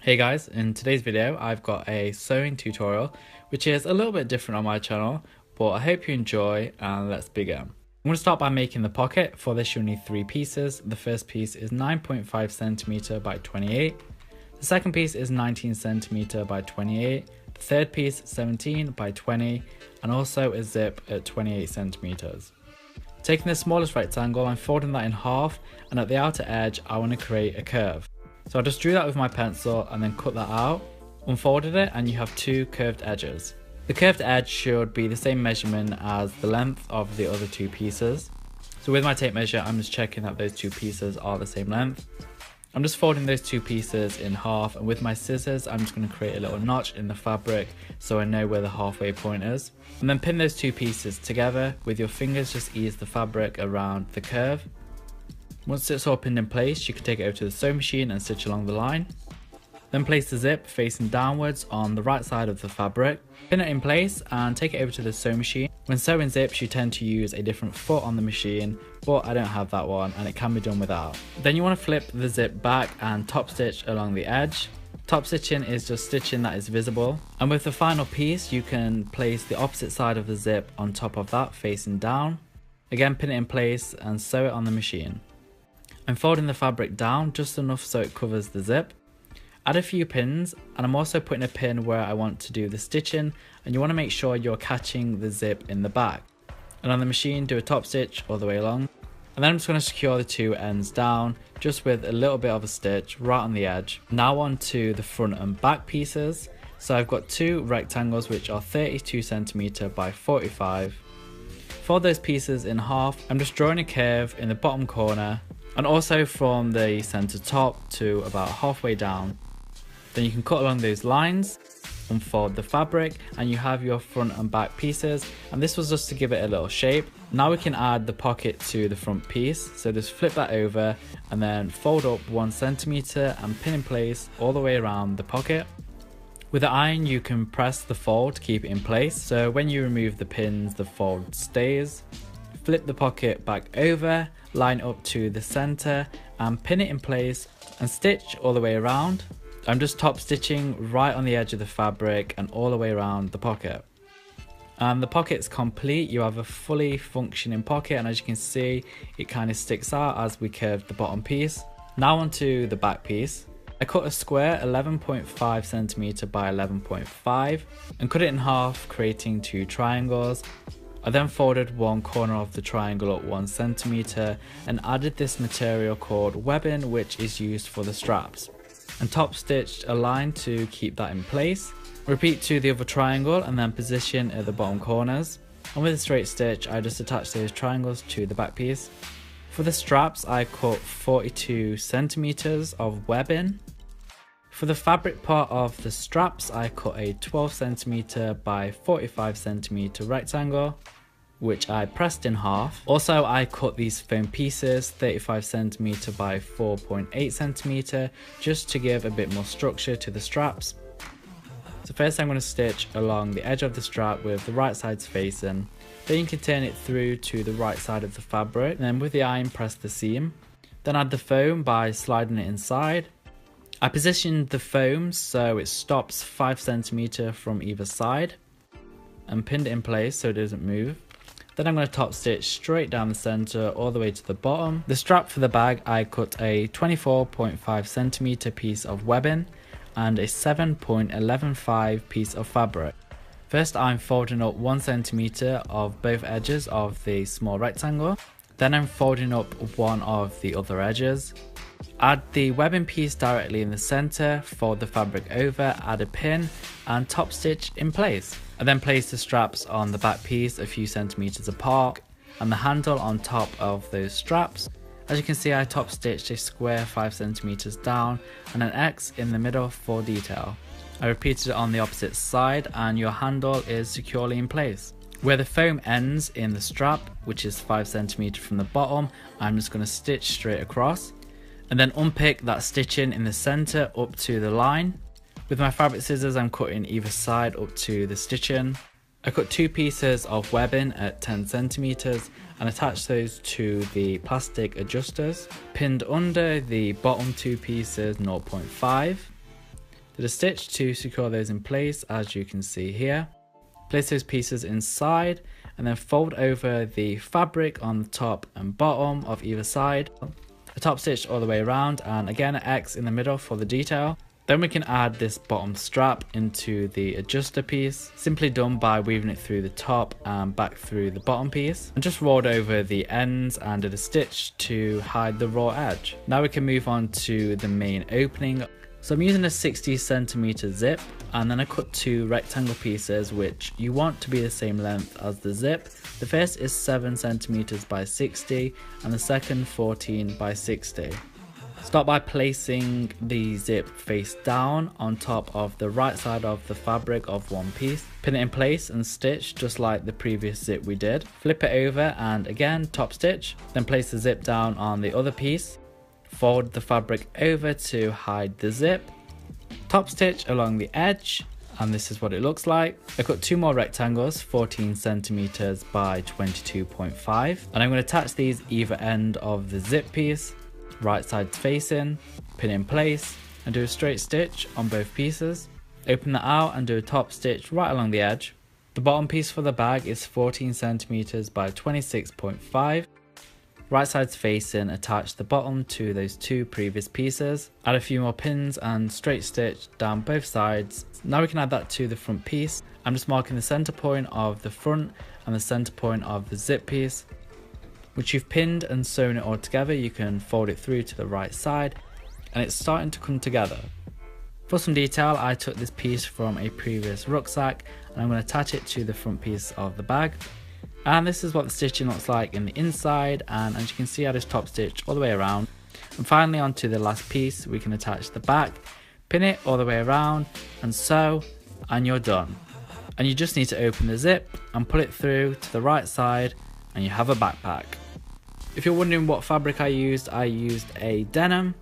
Hey guys, in today's video I've got a sewing tutorial which is a little bit different on my channel, but I hope you enjoy and let's begin. I'm going to start by making the pocket. For this you'll need 3 pieces. The first piece is 9.5cm by 28, the second piece is 19cm by 28, the third piece 17 by 20, and also a zip at 28cm. Taking the smallest rectangle, I'm folding that in half, and at the outer edge I want to create a curve. So I just drew that with my pencil and then cut that out, unfolded it, and you have 2 curved edges. The curved edge should be the same measurement as the length of the other 2 pieces. So with my tape measure, I'm just checking that those 2 pieces are the same length. I'm just folding those 2 pieces in half, and with my scissors, I'm just going to create a little notch in the fabric so I know where the halfway point is. And then pin those 2 pieces together. With your fingers, just ease the fabric around the curve. Once it's all pinned in place, you can take it over to the sewing machine and stitch along the line. Then place the zip facing downwards on the right side of the fabric. Pin it in place and take it over to the sewing machine. When sewing zips, you tend to use a different foot on the machine, but I don't have that one and it can be done without. Then you want to flip the zip back and top stitch along the edge. Top stitching is just stitching that is visible. And with the final piece, you can place the opposite side of the zip on top of that facing down. Again, pin it in place and sew it on the machine. I'm folding the fabric down just enough so it covers the zip. Add a few pins, and I'm also putting a pin where I want to do the stitching, and you want to make sure you're catching the zip in the back. And on the machine, do a top stitch all the way along. And then I'm just going to secure the 2 ends down just with a little bit of a stitch right on the edge. Now on to the front and back pieces. So I've got 2 rectangles which are 32cm by 45. Fold those pieces in half. I'm just drawing a curve in the bottom corner, and also from the center top to about halfway down. Then you can cut along those lines, unfold the fabric, and you have your front and back pieces. And this was just to give it a little shape. Now we can add the pocket to the front piece. So just flip that over and then fold up 1cm and pin in place all the way around the pocket. With the iron, you can press the fold to keep it in place. So when you remove the pins, the fold stays. Flip the pocket back over, line up to the center and pin it in place and stitch all the way around. I'm just top stitching right on the edge of the fabric and all the way around the pocket. And the pocket's complete. You have a fully functioning pocket, and as you can see, it kind of sticks out as we curved the bottom piece. Now onto the back piece. I cut a square 11.5cm by 11.5 and cut it in half, creating 2 triangles. I then folded one corner of the triangle up 1cm and added this material called webbing, which is used for the straps, and top stitched a line to keep that in place. Repeat to the other triangle and then position at the bottom corners, and with a straight stitch I just attach those triangles to the back piece. For the straps I cut 42cm of webbing. For the fabric part of the straps, I cut a 12cm by 45cm rectangle, which I pressed in half. Also, I cut these foam pieces 35cm by 4.8cm just to give a bit more structure to the straps. So first I'm going to stitch along the edge of the strap with the right sides facing. Then you can turn it through to the right side of the fabric, and then with the iron press the seam. Then add the foam by sliding it inside. I positioned the foam so it stops 5cm from either side and pinned it in place so it doesn't move. Then I'm going to top stitch straight down the center all the way to the bottom. The strap for the bag, I cut a 24.5cm piece of webbing and a 7.115 piece of fabric. First I'm folding up 1cm of both edges of the small rectangle. Then I'm folding up one of the other edges. Add the webbing piece directly in the center, fold the fabric over, add a pin and top stitch in place. And then place the straps on the back piece a few centimeters apart and the handle on top of those straps. As you can see, I top stitched a square 5cm down and an X in the middle for detail. I repeated it on the opposite side and your handle is securely in place. Where the foam ends in the strap, which is 5cm from the bottom, I'm just going to stitch straight across. And then unpick that stitching in the center up to the line. With my fabric scissors, I'm cutting either side up to the stitching. I cut 2 pieces of webbing at 10cm and attached those to the plastic adjusters. Pinned under the bottom 2 pieces 0.5. Did a stitch to secure those in place, as you can see here. Place those pieces inside and then fold over the fabric on the top and bottom of either side. A top stitch all the way around, and again an X in the middle for the detail. Then we can add this bottom strap into the adjuster piece, simply done by weaving it through the top and back through the bottom piece, and just rolled over the ends and did a stitch to hide the raw edge. Now we can move on to the main opening. So I'm using a 60cm zip, and then I cut 2 rectangle pieces which you want to be the same length as the zip. The first is 7cm by 60 and the second 14 by 60. Start by placing the zip face down on top of the right side of the fabric of one piece. Pin it in place and stitch just like the previous zip we did. Flip it over and again top stitch. Then place the zip down on the other piece. Fold the fabric over to hide the zip. Top stitch along the edge, and this is what it looks like. I cut 2 more rectangles, 14cm by 22.5, and I'm going to attach these either end of the zip piece. Right sides facing, pin in place and do a straight stitch on both pieces. Open that out and do a top stitch right along the edge. The bottom piece for the bag is 14cm by 26.5. Right sides facing, attach the bottom to those 2 previous pieces. Add a few more pins and straight stitch down both sides. Now we can add that to the front piece. I'm just marking the center point of the front and the center point of the zip piece. Once you've pinned and sewn it all together, you can fold it through to the right side, and it's starting to come together. For some detail, I took this piece from a previous rucksack and I'm going to attach it to the front piece of the bag. And this is what the stitching looks like in the inside, and as you can see I just top stitch all the way around. And finally onto the last piece, we can attach the back, pin it all the way around and sew, and you're done. And you just need to open the zip and pull it through to the right side and you have a backpack. If you're wondering what fabric I used a denim.